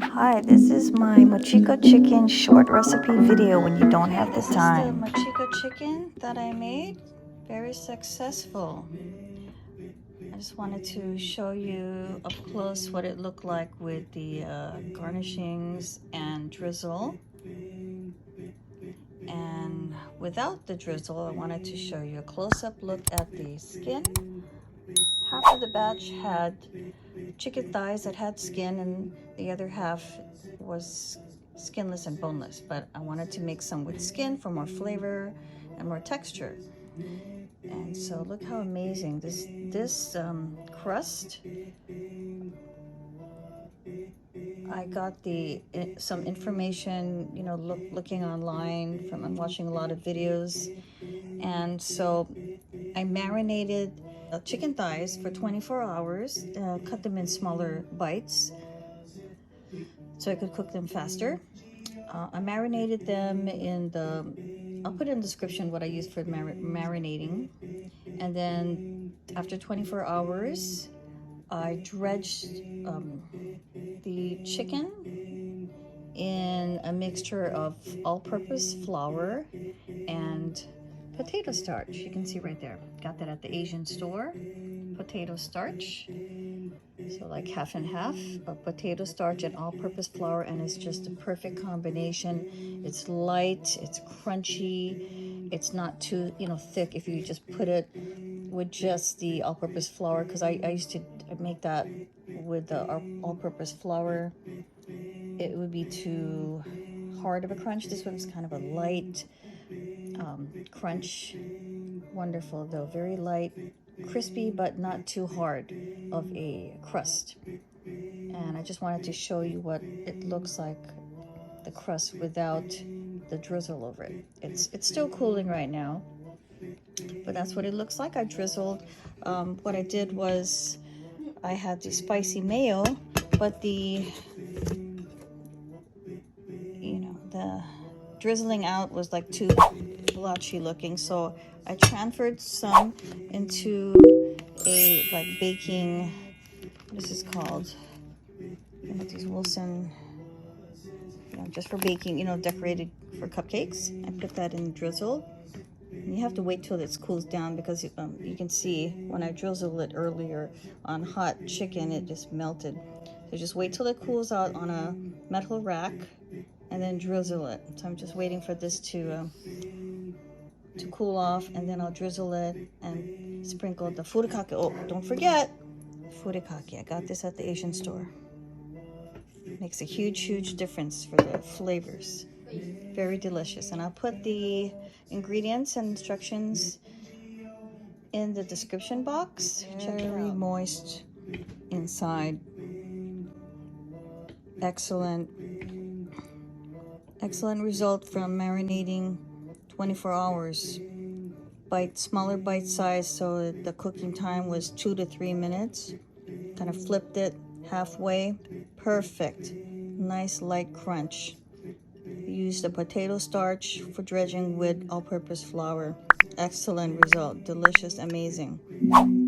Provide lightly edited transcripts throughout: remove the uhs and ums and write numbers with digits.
Hi, this is my Mochiko chicken short recipe video when you don't have the time. This is the Mochiko chicken that I made. Very successful. I just wanted to show you up close what it looked like with the garnishings and drizzle. And without the drizzle, I wanted to show you a close-up look at the skin. Half of the batch had chicken thighs that had skin, and the other half was skinless and boneless, but I wanted to make some with skin for more flavor and more texture. And so look how amazing this crust. I got some information, looking online from I'm watching a lot of videos, and so I marinated chicken thighs for 24 hours, cut them in smaller bites so I could cook them faster. I marinated them I'll put in the description what I used for marinating. And then after 24 hours, I dredged the chicken in a mixture of all-purpose flour and potato starch. You can see right there. Got that at the Asian store. Potato starch. So like half and half of potato starch and all-purpose flour, and it's just a perfect combination. It's light, it's crunchy, it's not too thick if you just put it with just the all-purpose flour, because I used to make that with the all-purpose flour. It would be too hard of a crunch. This one's kind of a light crunch. Wonderful though, very light, crispy, but not too hard of a crust. And I just wanted to show you what it looks like, the crust without the drizzle over it. It's still cooling right now, but that's what it looks like. I drizzled. What I did was I had the spicy mayo, but the drizzling out was like too blotchy looking, so I transferred some into a baking, this is called, these Wilson, just for baking, decorated for cupcakes. I put that in drizzle. And you have to wait till it cools down, because you can see when I drizzled it earlier on hot chicken, it just melted. So just wait till it cools out on a metal rack and then drizzle it. So I'm just waiting for this to cool off, and then I'll drizzle it and sprinkle the furikake. Oh, don't forget furikake. I got this at the Asian store. Makes a huge difference for the flavors. Very delicious. And I'll put the ingredients and instructions in the description box. Check it out. Very moist inside. Excellent result from marinating 24 hours. Smaller bite size, so the cooking time was 2 to 3 minutes. Kind of flipped it halfway. Perfect. Nice light crunch. Used the potato starch for dredging with all-purpose flour. Excellent result. Delicious, amazing.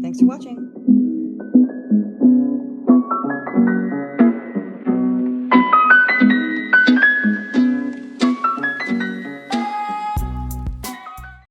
Thanks for watching.